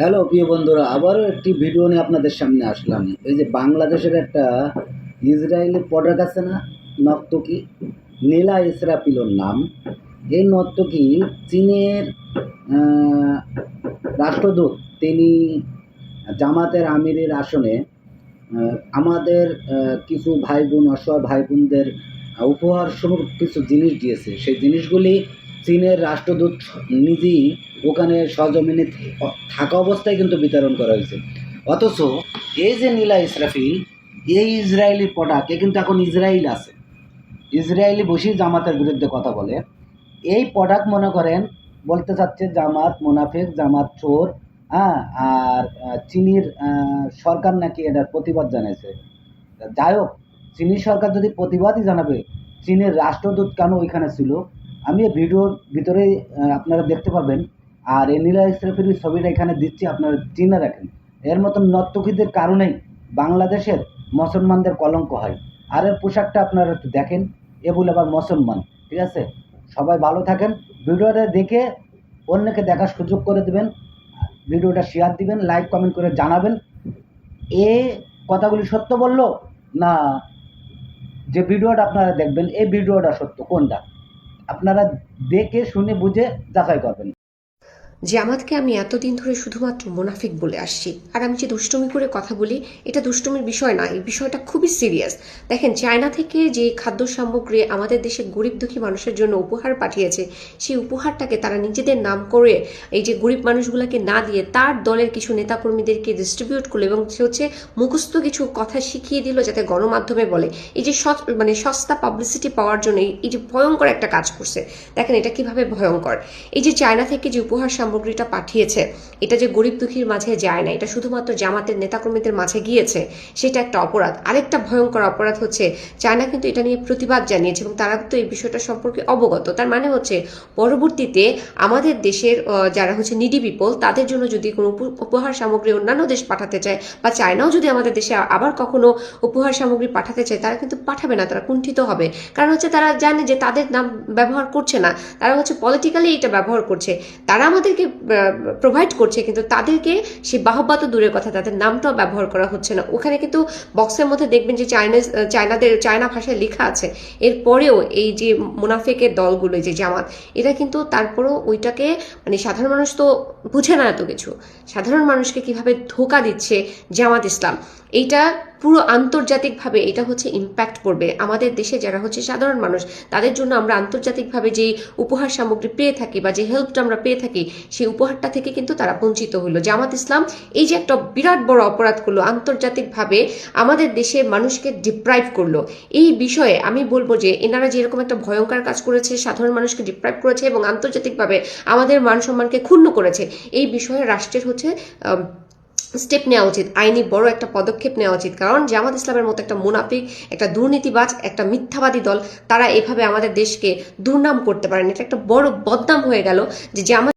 Hello প্রিয় বন্ধুরা, আবারও একটি ভিডিও নিয়ে আপনাদের সামনে আসলাম। এই যে বাংলাদেশের একটা ইসরায়েলি প্রোডাক্ট আছে না, নর্তকী নীলা ইসরাফিলর নাম। এই নর্তকী চীনের রাষ্ট্রদূত, তিনি জামাতের আমিরের আসনে আমাদের কিছু ভাই বোন, অসহায় ভাই বোনদের উপহার স্বরূপ কিছু জিনিস দিয়েছে। সেই জিনিসগুলি চীনের রাষ্ট্রদূত নিজেই ওখানে সজমিনে থাকা অবস্থায় কিন্তু বিতরণ করা হয়েছে। অথচ এই যে নীলা ইসরাফিল, এই ইসরায়েলি প্রোডাক্ট, এ কিন্তু এখন ইসরায়েল আছে, ইসরায়েলি বসেই জামাতের বিরুদ্ধে কথা বলে। এই প্রোডাক্ট মনে করেন বলতে চাচ্ছে জামাত মুনাফিক, জামাত চোর। হ্যাঁ, আর চীনের সরকার নাকি এটার প্রতিবাদ জানাইছে। যাই হোক, চীনের সরকার যদি প্রতিবাদই জানাবে, চীনের রাষ্ট্রদূত কেন ওইখানে ছিল? আমি এই ভিডিওর ভিতরে আপনারা দেখতে পাবেন। আর এই নীলা ইসরাফিলের ছবিটা এখানে দিচ্ছি, আপনারা চিনে রাখেন। এর মতন নর্তকীদের কারণেই বাংলাদেশের মুসলমানদের কলঙ্ক হয়। আর এর পোশাকটা আপনারা একটু দেখেন, এ বলে আবার মুসলমান। ঠিক আছে, সবাই ভালো থাকেন। ভিডিওটা দেখে অন্যকে দেখার সুযোগ করে দেবেন, ভিডিওটা শেয়ার দিবেন, লাইক কমেন্ট করে জানাবেন এ কথাগুলি সত্য বললো না যে ভিডিওটা আপনারা দেখবেন এই ভিডিওটা সত্য কোনটা, আপনারা দেখে শুনে বুঝে যাচাই করবেন। জামাতকে আমি এতদিন ধরে শুধুমাত্র মুনাফিক বলে আসছি, আর আমি যে দুষ্টুমি করে কথা বলি, এটা দুষ্টুমির বিষয় না, এই বিষয়টা খুবই সিরিয়াস। দেখেন, চায়না থেকে যে খাদ্য সামগ্রী আমাদের দেশে গরিব দুঃখী মানুষের জন্য উপহার পাঠিয়েছে, সেই উপহারটাকে তারা নিজেদের নাম করে এই যে গরিব মানুষগুলোকে না দিয়ে তার দলের কিছু নেতাকর্মীদেরকে ডিস্ট্রিবিউট করলো, এবং সে হচ্ছে মুখস্থ কিছু কথা শিখিয়ে দিল যাতে গণমাধ্যমে বলে। এই যে সস্তা পাবলিসিটি পাওয়ার জন্য এই যে ভয়ঙ্কর একটা কাজ করছে। দেখেন এটা কিভাবে ভয়ঙ্কর। এই যে চায়না থেকে যে উপহার সামগ্রীটা পাঠিয়েছে, এটা যে গরিব দুঃখীর মাঝে যায় না, এটা শুধুমাত্র জামাতের নেতাকর্মীদের মাঝে গিয়েছে, সেটা একটা অপরাধ। আরেকটা ভয়ঙ্কর অপরাধ হচ্ছে, চায়না কিন্তু এটা নিয়ে প্রতিবাদ জানিয়েছে এবং তারা তো এই বিষয়টা সম্পর্কে অবগত। তার মানে হচ্ছে পরবর্তীতে আমাদের দেশের যারা হচ্ছে নিডি পিপল, তাদের জন্য যদি কোনো উপহার সামগ্রী অন্যান্য দেশ পাঠাতে চায়, বা চায়নাও যদি আমাদের দেশে আবার কখনো উপহার সামগ্রী পাঠাতে চায়, তারা কিন্তু পাঠাবে না, তারা কুণ্ঠিত হবে। কারণ হচ্ছে তারা জানে যে তাদের নাম ব্যবহার করছে না, তারা হচ্ছে পলিটিক্যালি এটা ব্যবহার করছে। তারা আমাদেরকে প্রোভাইড করছে, কিন্তু তাদেরকে সেই বাহবা তো দূরের কথা, তাদের নামটাও ব্যবহার করা হচ্ছে না। ওখানে কিন্তু বক্সের মধ্যে দেখবেন যে চায়না ভাষায় লেখা আছে। এরপরেও এই যে মুনাফিকের দলগুলো, যে জামাত, এরা কিন্তু তারপরেও ওইটাকে, মানে সাধারণ মানুষ তো বুঝে না এত কিছু, সাধারণ মানুষকে কিভাবে ধোকা দিচ্ছে জামাত ইসলাম, এইটা পুরো আন্তর্জাতিকভাবে এটা হচ্ছে ইম্প্যাক্ট পড়বে। আমাদের দেশে যারা হচ্ছে সাধারণ মানুষ, তাদের জন্য আমরা আন্তর্জাতিকভাবে যে উপহার সামগ্রী পেয়ে থাকি বা যে হেল্পটা আমরা পেয়ে থাকি, সেই উপহারটা থেকে কিন্তু তারা বঞ্চিত হলো। জামাত ইসলাম এই যে একটা বিরাট বড় অপরাধ করলো, আন্তর্জাতিকভাবে আমাদের দেশের মানুষকে ডিপ্রাইভ করলো। এই বিষয়ে আমি বলবো যে এনারা যেরকম একটা ভয়ঙ্কর কাজ করেছে, সাধারণ মানুষকে ডিপ্রাইভ করেছে এবং আন্তর্জাতিকভাবে আমাদের মান সম্মানকে ক্ষুণ্ণ করেছে, এই বিষয়ে রাষ্ট্রের হচ্ছে স্টেপ নেওয়া উচিত, আইনি বড় একটা পদক্ষেপ নেওয়া উচিত। কারণ জামাত ইসলামের মতো একটা মুনাফিক, একটা দুর্নীতিবাজ, একটা মিথ্যাবাদী দল, তারা এভাবে আমাদের দেশকে দুর্নাম করতে পারেন। এটা একটা বড় বদনাম হয়ে গেল যে জামাত